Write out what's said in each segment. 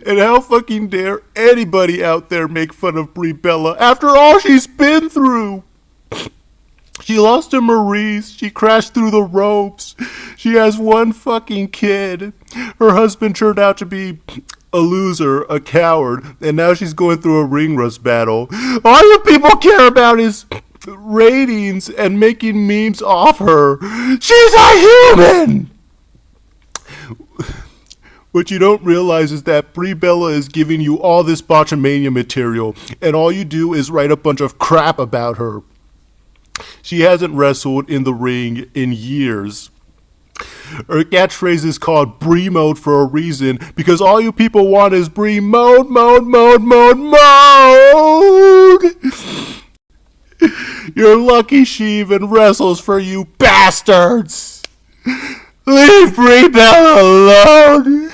And how fucking dare anybody out there make fun of Brie Bella after all she's been through? She lost to Maurice. She crashed through the ropes. She has one fucking kid. Her husband turned out to be a loser, a coward, and now she's going through a ring rust battle. All you people care about is ratings and making memes off her. She's a human! What you don't realize is that Brie Bella is giving you all this botchamania material, and all you do is write a bunch of crap about her. She hasn't wrestled in the ring in years. Her catchphrase is called Brie Mode for a reason, because all you people want is Brie Mode, mode, mode, mode, mode! You're lucky she even wrestles for you bastards! Leave Brie Bella alone!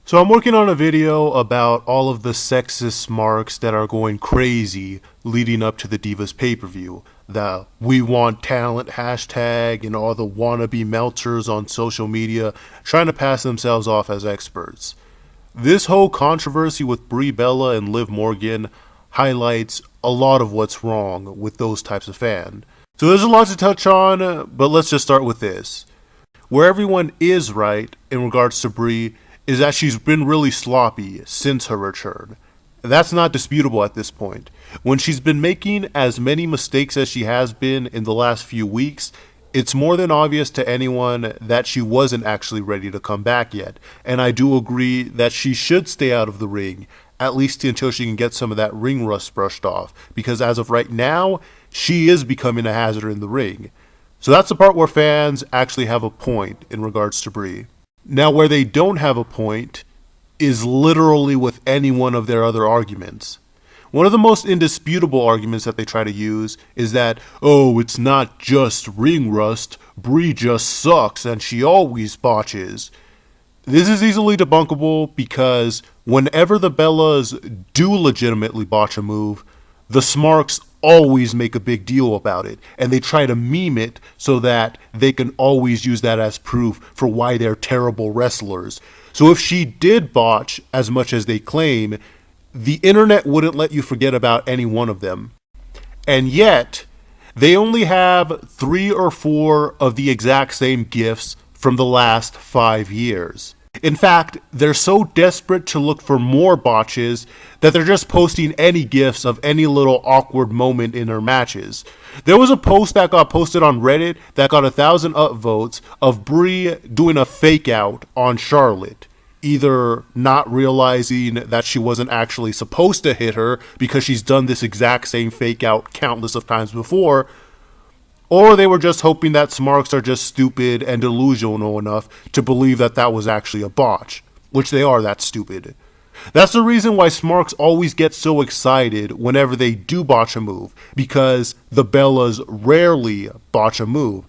So I'm working on a video about all of the sexist marks that are going crazy leading up to the Divas pay-per-view. The "we want talent" hashtag and all the wannabe melters on social media trying to pass themselves off as experts. This whole controversy with Brie Bella and Liv Morgan highlights a lot of what's wrong with those types of fans. So there's a lot to touch on, but let's just start with this. Where everyone is right in regards to Brie is that she's been really sloppy since her return. That's not disputable at this point. When she's been making as many mistakes as she has been in the last few weeks, it's more than obvious to anyone that she wasn't actually ready to come back yet. And I do agree that she should stay out of the ring, at least until she can get some of that ring rust brushed off, because as of right now, she is becoming a hazard in the ring. So that's the part where fans actually have a point in regards to Brie. Now, where they don't have a point is literally with any one of their other arguments. One of the most indisputable arguments that they try to use is that, oh, it's not just ring rust, Brie just sucks and she always botches. This is easily debunkable because whenever the Bellas do legitimately botch a move, the Smarks always make a big deal about it, and they try to meme it so that they can always use that as proof for why they're terrible wrestlers. So if she did botch as much as they claim, the internet wouldn't let you forget about any one of them. And yet, they only have 3 or 4 of the exact same gifts from the last 5 years. In fact, they're so desperate to look for more botches that they're just posting any gifs of any little awkward moment in their matches. There was a post that got posted on Reddit that got 1,000 upvotes of Brie doing a fake out on Charlotte, either not realizing that she wasn't actually supposed to hit her because she's done this exact same fake out countless of times before, or they were just hoping that Smarks are just stupid and delusional enough to believe that that was actually a botch, which they are that stupid. That's the reason why Smarks always get so excited whenever they do botch a move, because the Bellas rarely botch a move.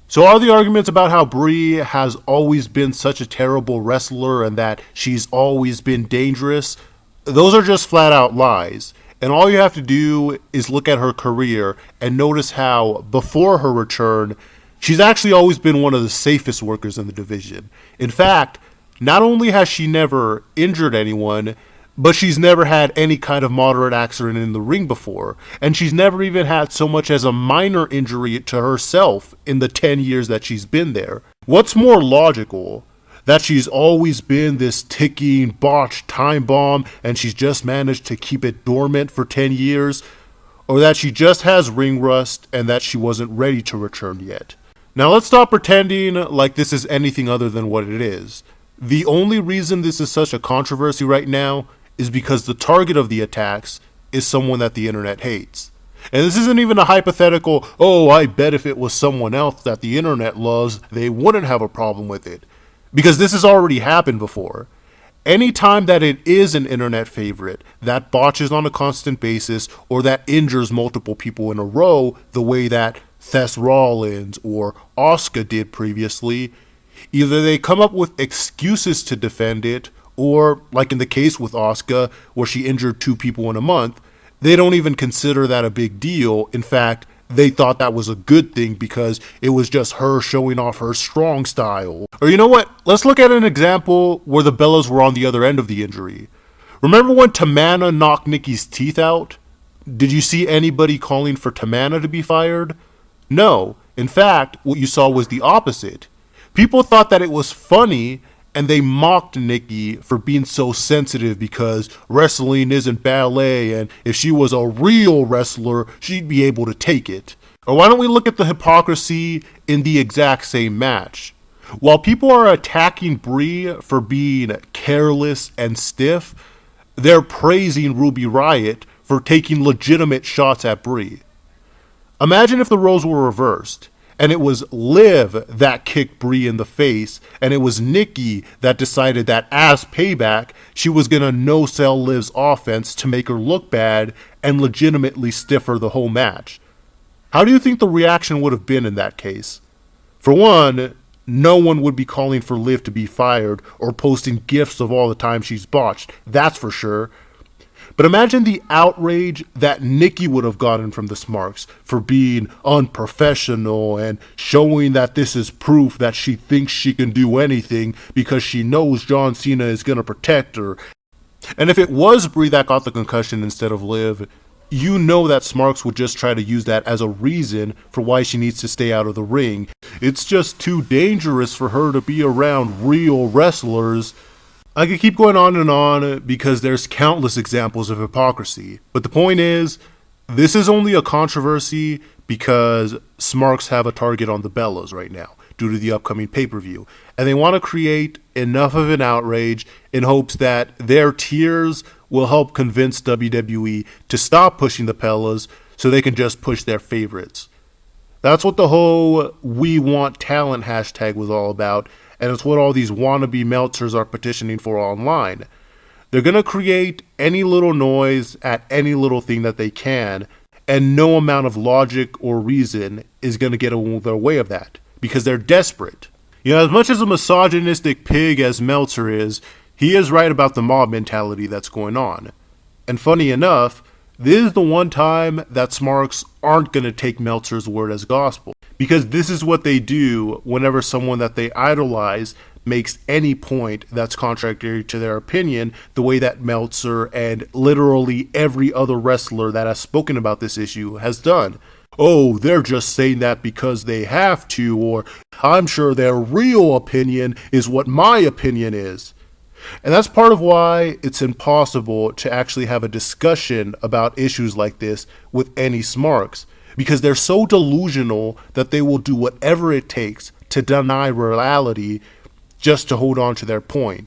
So all the arguments about how Brie has always been such a terrible wrestler and that she's always been dangerous, those are just flat out lies. And all you have to do is look at her career and notice how, before her return, she's actually always been one of the safest workers in the division. In fact, not only has she never injured anyone, but she's never had any kind of moderate accident in the ring before. And she's never even had so much as a minor injury to herself in the 10 years that she's been there. What's more logical? That she's always been this ticking, botched time bomb and she's just managed to keep it dormant for 10 years? Or that she just has ring rust and that she wasn't ready to return yet? Now let's stop pretending like this is anything other than what it is. The only reason this is such a controversy right now is because the target of the attacks is someone that the internet hates. And this isn't even a hypothetical, oh, I bet if it was someone else that the internet loves, they wouldn't have a problem with it. Because this has already happened before. Anytime that it is an internet favorite that botches on a constant basis or that injures multiple people in a row the way that Thess Rollins or Asuka did previously, either they come up with excuses to defend it, or like in the case with Asuka where she injured 2 people in a month, they don't even consider that a big deal. In fact, they thought that was a good thing because it was just her showing off her strong style. Or you know what? Let's look at an example where the Bellas were on the other end of the injury. Remember when Tamana knocked Nikki's teeth out? Did you see anybody calling for Tamana to be fired? No. In fact, what you saw was the opposite. People thought that it was funny and they mocked Nikki for being so sensitive because wrestling isn't ballet, and if she was a real wrestler, she'd be able to take it. Or why don't we look at the hypocrisy in the exact same match? While people are attacking Brie for being careless and stiff, they're praising Ruby Riott for taking legitimate shots at Brie. Imagine if the roles were reversed, and it was Liv that kicked Brie in the face, and it was Nikki that decided that as payback, she was gonna no-sell Liv's offense to make her look bad and legitimately stiff her the whole match. How do you think the reaction would have been in that case? For one, no one would be calling for Liv to be fired or posting gifs of all the time she's botched, that's for sure. But imagine the outrage that Nikki would have gotten from the Smarks for being unprofessional and showing that this is proof that she thinks she can do anything because she knows John Cena is going to protect her. And if it was Brie that got the concussion instead of Liv, you know that Smarks would just try to use that as a reason for why she needs to stay out of the ring. It's just too dangerous for her to be around real wrestlers. I could keep going on because there's countless examples of hypocrisy. But the point is, this is only a controversy because Smarks have a target on the Bellas right now due to the upcoming pay-per-view. And they want to create enough of an outrage in hopes that their tears will help convince WWE to stop pushing the Bellas so they can just push their favorites. That's what the whole "we want talent" hashtag was all about. And it's what all these wannabe Meltzers are petitioning for online. They're going to create any little noise at any little thing that they can, and no amount of logic or reason is going to get in their way of that, because they're desperate. You know, as much as a misogynistic pig as Meltzer is, he is right about the mob mentality that's going on. And funny enough, this is the one time that Smarks aren't going to take Meltzer's word as gospel. Because this is what they do whenever someone that they idolize makes any point that's contrary to their opinion, the way that Meltzer and literally every other wrestler that has spoken about this issue has done. Oh, they're just saying that because they have to, or I'm sure their real opinion is what my opinion is. And that's part of why it's impossible to actually have a discussion about issues like this with any Smarks. Because they're so delusional that they will do whatever it takes to deny reality just to hold on to their point.